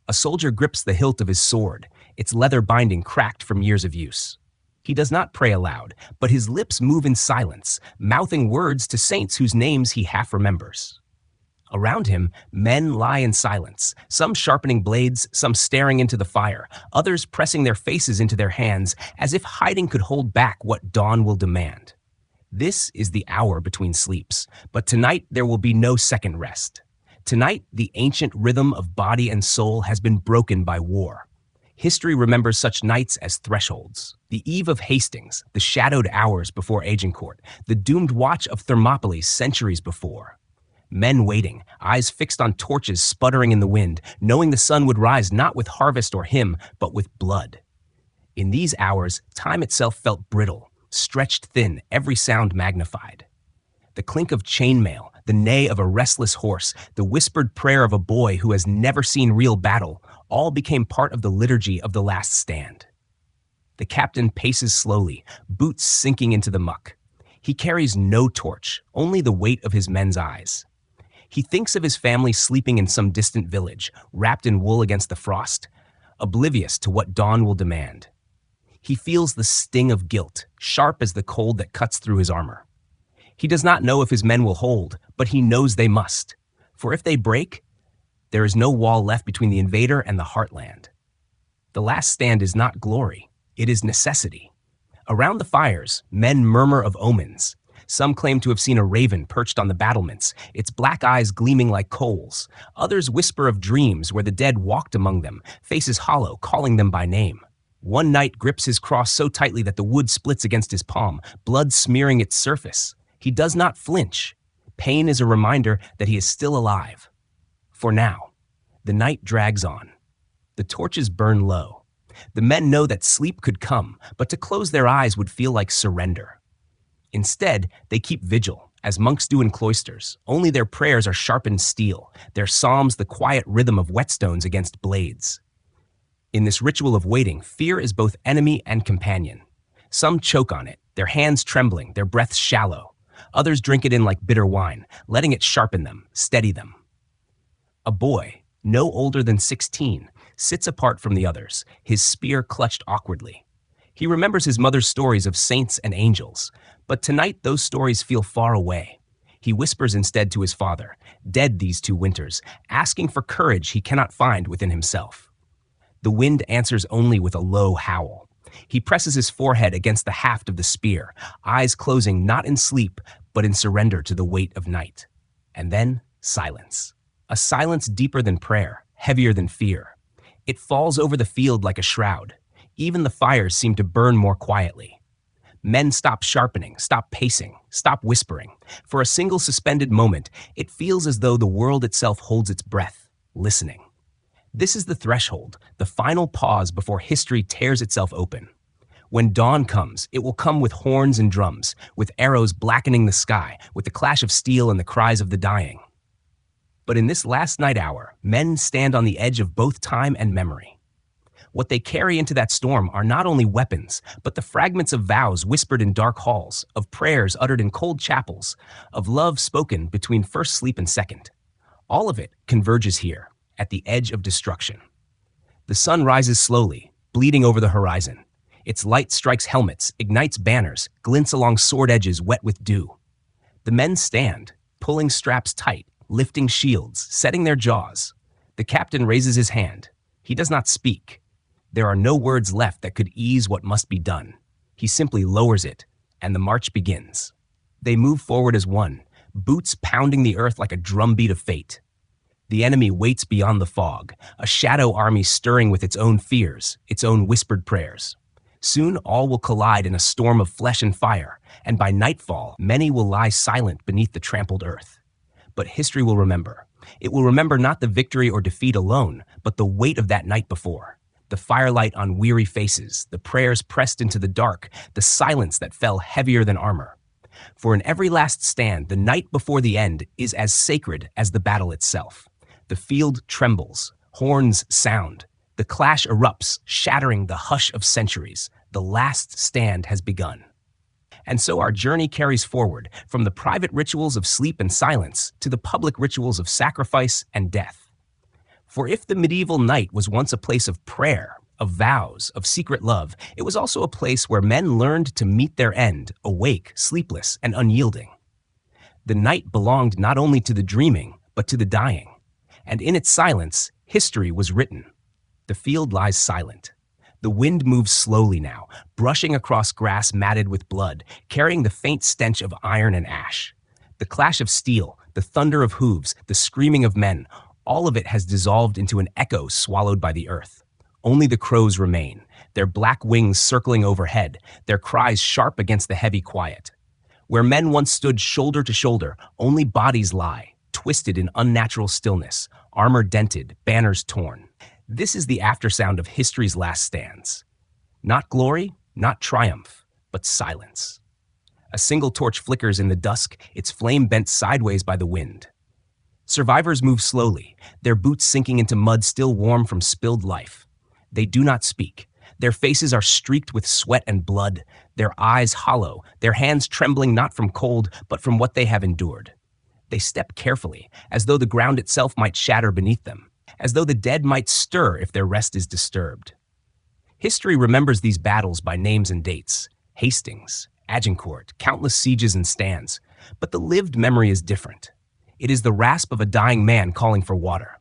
A soldier grips the hilt of his sword, its leather binding cracked from years of use. He does not pray aloud, but his lips move in silence, mouthing words to saints whose names he half remembers. Around him, men lie in silence, some sharpening blades, some staring into the fire, others pressing their faces into their hands, as if hiding could hold back what dawn will demand. This is the hour between sleeps, but tonight there will be no second rest. Tonight, the ancient rhythm of body and soul has been broken by war. History remembers such nights as thresholds. The eve of Hastings, the shadowed hours before Agincourt, the doomed watch of Thermopylae centuries before. Men waiting, eyes fixed on torches sputtering in the wind, knowing the sun would rise not with harvest or hymn, but with blood. In these hours, time itself felt brittle, stretched thin, every sound magnified. The clink of chainmail, the neigh of a restless horse, the whispered prayer of a boy who has never seen real battle, all became part of the liturgy of the last stand. The captain paces slowly, boots sinking into the muck. He carries no torch, only the weight of his men's eyes. He thinks of his family sleeping in some distant village, wrapped in wool against the frost, oblivious to what dawn will demand. He feels the sting of guilt, sharp as the cold that cuts through his armor. He does not know if his men will hold, but he knows they must. For if they break, there is no wall left between the invader and the heartland. The last stand is not glory, it is necessity. Around the fires, men murmur of omens. Some claim to have seen a raven perched on the battlements, its black eyes gleaming like coals. Others whisper of dreams where the dead walked among them, faces hollow, calling them by name. One knight grips his cross so tightly that the wood splits against his palm, blood smearing its surface. He does not flinch. Pain is a reminder that he is still alive. For now, the night drags on. The torches burn low. The men know that sleep could come, but to close their eyes would feel like surrender. Instead, they keep vigil, as monks do in cloisters, only their prayers are sharpened steel, their psalms the quiet rhythm of whetstones against blades. In this ritual of waiting, fear is both enemy and companion. Some choke on it, their hands trembling, their breaths shallow. Others drink it in like bitter wine, letting it sharpen them, steady them. A boy, no older than 16, sits apart from the others, his spear clutched awkwardly. He remembers his mother's stories of saints and angels, but tonight those stories feel far away. He whispers instead to his father, dead these 2 winters, asking for courage he cannot find within himself. The wind answers only with a low howl. He presses his forehead against the haft of the spear, eyes closing not in sleep, but in surrender to the weight of night. And then silence. A silence deeper than prayer, heavier than fear. It falls over the field like a shroud. Even the fires seem to burn more quietly. Men stop sharpening, stop pacing, stop whispering. For a single suspended moment, it feels as though the world itself holds its breath, listening. This is the threshold, the final pause before history tears itself open. When dawn comes, it will come with horns and drums, with arrows blackening the sky, with the clash of steel and the cries of the dying. But in this last night hour, men stand on the edge of both time and memory. What they carry into that storm are not only weapons, but the fragments of vows whispered in dark halls, of prayers uttered in cold chapels, of love spoken between first sleep and second. All of it converges here, at the edge of destruction. The sun rises slowly, bleeding over the horizon. Its light strikes helmets, ignites banners, glints along sword edges wet with dew. The men stand, pulling straps tight, lifting shields, setting their jaws. The captain raises his hand. He does not speak. There are no words left that could ease what must be done. He simply lowers it, and the march begins. They move forward as one, boots pounding the earth like a drumbeat of fate. The enemy waits beyond the fog, a shadow army stirring with its own fears, its own whispered prayers. Soon all will collide in a storm of flesh and fire, and by nightfall, many will lie silent beneath the trampled earth. But history will remember. It will remember not the victory or defeat alone, but the weight of that night before. The firelight on weary faces, the prayers pressed into the dark, the silence that fell heavier than armor. For in every last stand, the night before the end is as sacred as the battle itself. The field trembles, horns sound, the clash erupts, shattering the hush of centuries. The last stand has begun. And so our journey carries forward from the private rituals of sleep and silence to the public rituals of sacrifice and death. For if the medieval night was once a place of prayer, of vows, of secret love, it was also a place where men learned to meet their end, awake, sleepless, and unyielding. The night belonged not only to the dreaming, but to the dying. And in its silence, history was written. The field lies silent. The wind moves slowly now, brushing across grass matted with blood, carrying the faint stench of iron and ash. The clash of steel, the thunder of hooves, the screaming of men, all of it has dissolved into an echo swallowed by the earth. Only the crows remain, their black wings circling overhead, their cries sharp against the heavy quiet. Where men once stood shoulder to shoulder, only bodies lie, twisted in unnatural stillness, armor dented, banners torn. This is the aftersound of history's last stands. Not glory, not triumph, but silence. A single torch flickers in the dusk, its flame bent sideways by the wind. Survivors move slowly, their boots sinking into mud still warm from spilled life. They do not speak. Their faces are streaked with sweat and blood, their eyes hollow, their hands trembling not from cold, but from what they have endured. They step carefully, as though the ground itself might shatter beneath them, as though the dead might stir if their rest is disturbed. History remembers these battles by names and dates: Hastings, Agincourt, countless sieges and stands. But the lived memory is different. It is the rasp of a dying man calling for water.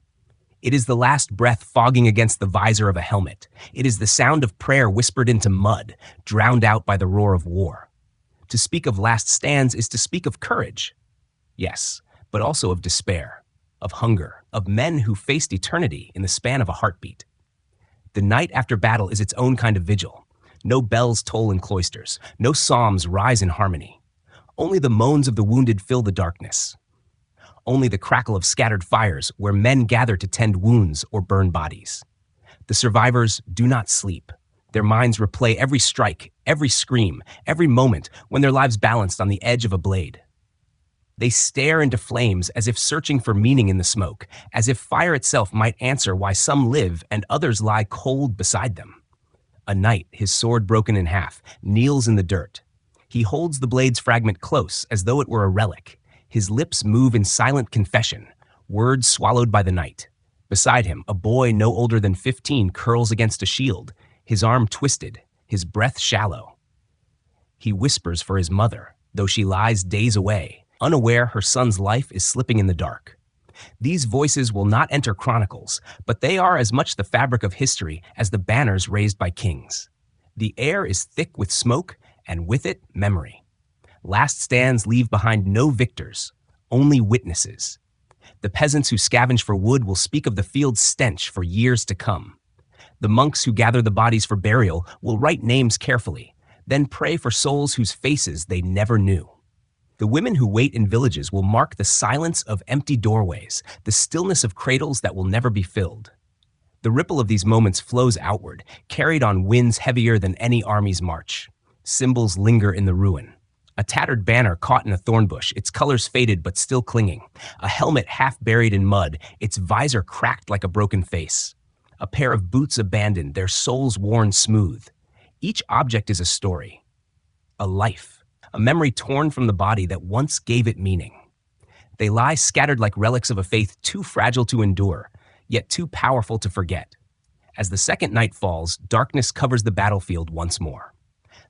It is the last breath fogging against the visor of a helmet. It is the sound of prayer whispered into mud, drowned out by the roar of war. To speak of last stands is to speak of courage. Yes, but also of despair, of hunger, of men who faced eternity in the span of a heartbeat. The night after battle is its own kind of vigil. No bells toll in cloisters, no psalms rise in harmony. Only the moans of the wounded fill the darkness. Only the crackle of scattered fires where men gather to tend wounds or burn bodies. The survivors do not sleep. Their minds replay every strike, every scream, every moment when their lives balanced on the edge of a blade. They stare into flames as if searching for meaning in the smoke, as if fire itself might answer why some live and others lie cold beside them. A knight, his sword broken in half, kneels in the dirt. He holds the blade's fragment close as though it were a relic. His lips move in silent confession, words swallowed by the night. Beside him, a boy no older than 15 curls against a shield, his arm twisted, his breath shallow. He whispers for his mother, though she lies days away, unaware her son's life is slipping in the dark. These voices will not enter chronicles, but they are as much the fabric of history as the banners raised by kings. The air is thick with smoke, and with it, memory. Last stands leave behind no victors, only witnesses. The peasants who scavenge for wood will speak of the field's stench for years to come. The monks who gather the bodies for burial will write names carefully, then pray for souls whose faces they never knew. The women who wait in villages will mark the silence of empty doorways, the stillness of cradles that will never be filled. The ripple of these moments flows outward, carried on winds heavier than any army's march. Symbols linger in the ruin. A tattered banner caught in a thorn bush, its colors faded but still clinging. A helmet half buried in mud, its visor cracked like a broken face. A pair of boots abandoned, their soles worn smooth. Each object is a story, a life, a memory torn from the body that once gave it meaning. They lie scattered like relics of a faith too fragile to endure, yet too powerful to forget. As the second night falls, darkness covers the battlefield once more.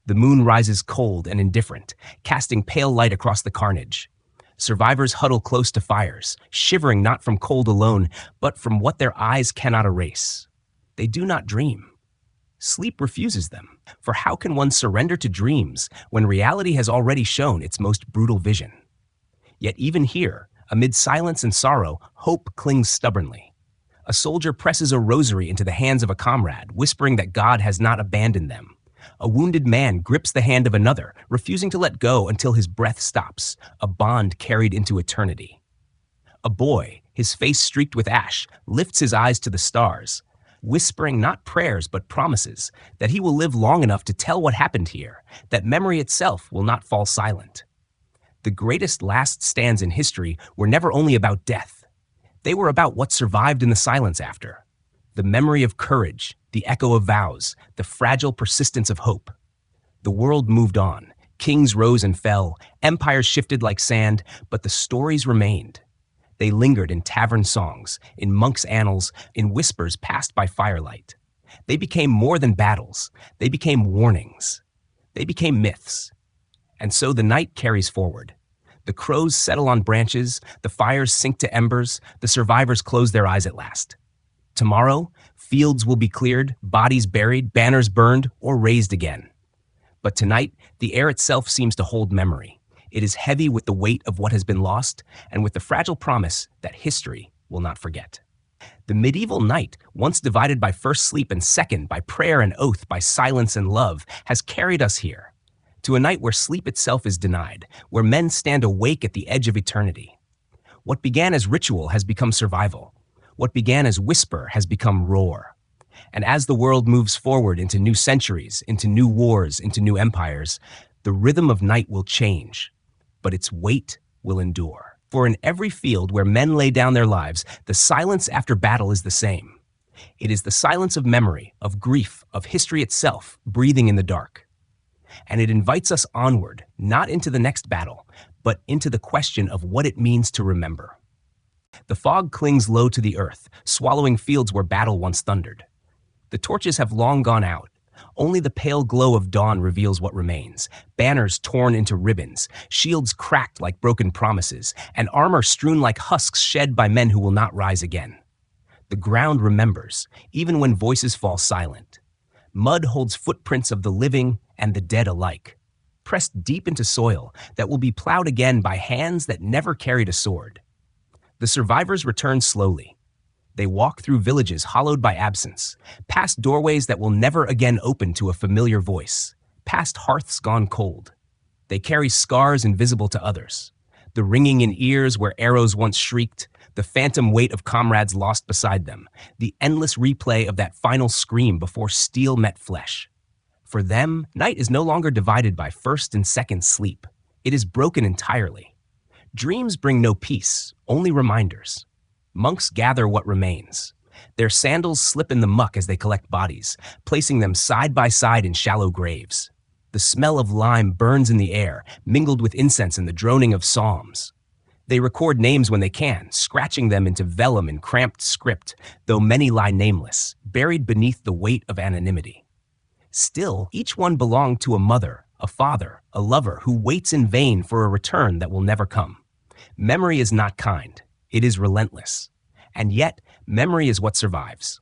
The moon rises cold and indifferent, casting pale light across the carnage. Survivors huddle close to fires, shivering not from cold alone, but from what their eyes cannot erase. They do not dream. Sleep refuses them, for how can one surrender to dreams when reality has already shown its most brutal vision? Yet even here, amid silence and sorrow, hope clings stubbornly. A soldier presses a rosary into the hands of a comrade, whispering that God has not abandoned them. A wounded man grips the hand of another, refusing to let go until his breath stops, a bond carried into eternity. A boy, his face streaked with ash, lifts his eyes to the stars, whispering not prayers but promises, that he will live long enough to tell what happened here, that memory itself will not fall silent. The greatest last stands in history were never only about death. They were about what survived in the silence after. The memory of courage, the echo of vows, the fragile persistence of hope. The world moved on. Kings rose and fell, empires shifted like sand, but the stories remained. They lingered in tavern songs, in monks' annals, in whispers passed by firelight. They became more than battles. They became warnings. They became myths. And so the night carries forward. The crows settle on branches, the fires sink to embers, the survivors close their eyes at last. Tomorrow, fields will be cleared, bodies buried, banners burned, or raised again. But tonight, the air itself seems to hold memory. It is heavy with the weight of what has been lost and with the fragile promise that history will not forget. The medieval night, once divided by first sleep and second, by prayer and oath, by silence and love, has carried us here, to a night where sleep itself is denied, where men stand awake at the edge of eternity. What began as ritual has become survival. What began as whisper has become roar. And as the world moves forward into new centuries, into new wars, into new empires, the rhythm of night will change, but its weight will endure. For in every field where men lay down their lives, the silence after battle is the same. It is the silence of memory, of grief, of history itself, breathing in the dark. And it invites us onward, not into the next battle, but into the question of what it means to remember. The fog clings low to the earth, swallowing fields where battle once thundered. The torches have long gone out. Only the pale glow of dawn reveals what remains. Banners torn into ribbons, shields cracked like broken promises, and armor strewn like husks shed by men who will not rise again. The ground remembers, even when voices fall silent. Mud holds footprints of the living and the dead alike, pressed deep into soil that will be plowed again by hands that never carried a sword. The survivors return slowly. They walk through villages hollowed by absence, past doorways that will never again open to a familiar voice, past hearths gone cold. They carry scars invisible to others, the ringing in ears where arrows once shrieked, the phantom weight of comrades lost beside them, the endless replay of that final scream before steel met flesh. For them, night is no longer divided by first and second sleep. It is broken entirely. Dreams bring no peace, only reminders. Monks gather what remains. Their sandals slip in the muck as they collect bodies, placing them side by side in shallow graves. The smell of lime burns in the air, mingled with incense and the droning of psalms. They record names when they can, scratching them into vellum in cramped script, though many lie nameless, buried beneath the weight of anonymity. Still, each one belonged to a mother, a father, a lover who waits in vain for a return that will never come. Memory is not kind. It is relentless. And yet, memory is what survives.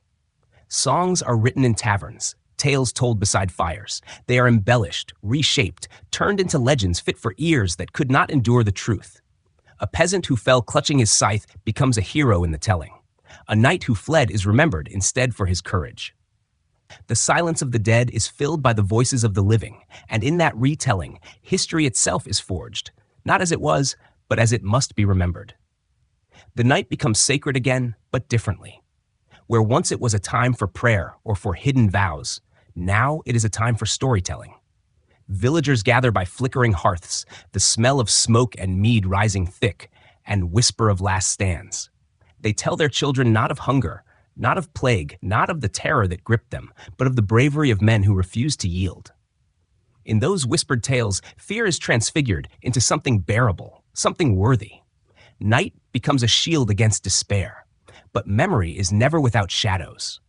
Songs are written in taverns, tales told beside fires. They are embellished, reshaped, turned into legends fit for ears that could not endure the truth. A peasant who fell clutching his scythe becomes a hero in the telling. A knight who fled is remembered instead for his courage. The silence of the dead is filled by the voices of the living, and in that retelling, history itself is forged, not as it was, but as it must be remembered. The night becomes sacred again, but differently. Where once it was a time for prayer or for hidden vows, now it is a time for storytelling. Villagers gather by flickering hearths, the smell of smoke and mead rising thick, and whisper of last stands. They tell their children not of hunger, not of plague, not of the terror that gripped them, but of the bravery of men who refused to yield. In those whispered tales, fear is transfigured into something bearable, something worthy. Night becomes a shield against despair, but memory is never without shadows.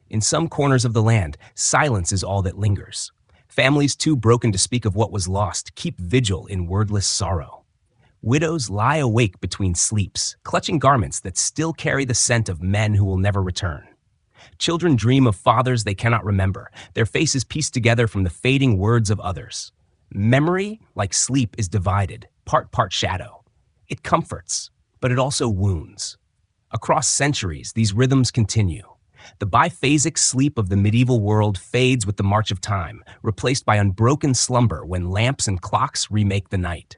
In some corners of the land, silence is all that lingers. Families too broken to speak of what was lost keep vigil in wordless sorrow. Widows lie awake between sleeps, clutching garments that still carry the scent of men who will never return. Children dream of fathers they cannot remember, their faces pieced together from the fading words of others. Memory, like sleep, is divided, part shadow. It comforts, but it also wounds. Across centuries, these rhythms continue. The biphasic sleep of the medieval world fades with the march of time, replaced by unbroken slumber when lamps and clocks remake the night.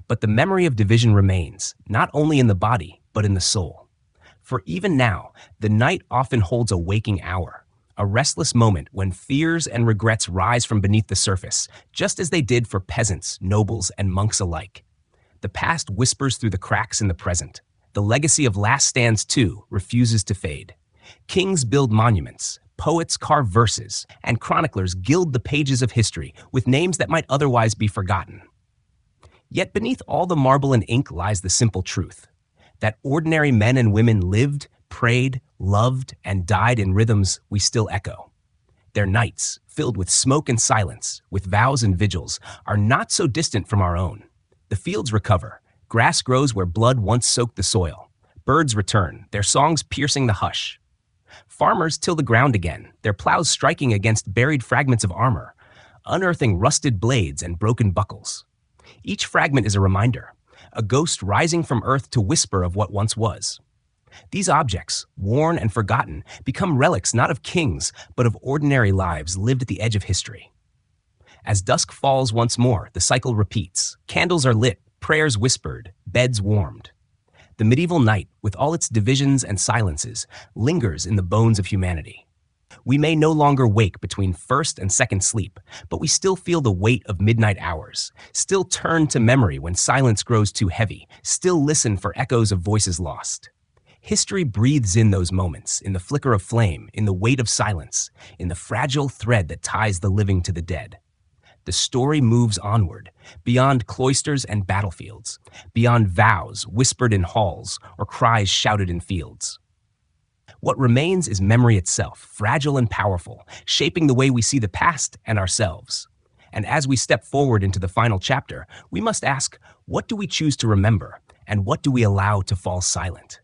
But the memory of division remains, not only in the body, but in the soul. For even now, the night often holds a waking hour, a restless moment when fears and regrets rise from beneath the surface, just as they did for peasants, nobles, and monks alike. The past whispers through the cracks in the present. The legacy of last stands, too, refuses to fade. Kings build monuments, poets carve verses, and chroniclers gild the pages of history with names that might otherwise be forgotten. Yet beneath all the marble and ink lies the simple truth that ordinary men and women lived, prayed, loved, and died in rhythms we still echo. Their nights, filled with smoke and silence, with vows and vigils, are not so distant from our own. The fields recover. Grass grows where blood once soaked the soil. Birds return, their songs piercing the hush. Farmers till the ground again, their plows striking against buried fragments of armor, unearthing rusted blades and broken buckles. Each fragment is a reminder, a ghost rising from earth to whisper of what once was. These objects, worn and forgotten, become relics not of kings, but of ordinary lives lived at the edge of history. As dusk falls once more, the cycle repeats. Candles are lit, prayers whispered, beds warmed. The medieval night, with all its divisions and silences, lingers in the bones of humanity. We may no longer wake between first and second sleep, but we still feel the weight of midnight hours, still turn to memory when silence grows too heavy, still listen for echoes of voices lost. History breathes in those moments, in the flicker of flame, in the weight of silence, in the fragile thread that ties the living to the dead. The story moves onward, beyond cloisters and battlefields, beyond vows whispered in halls or cries shouted in fields. What remains is memory itself, fragile and powerful, shaping the way we see the past and ourselves. And as we step forward into the final chapter, we must ask, what do we choose to remember, and what do we allow to fall silent?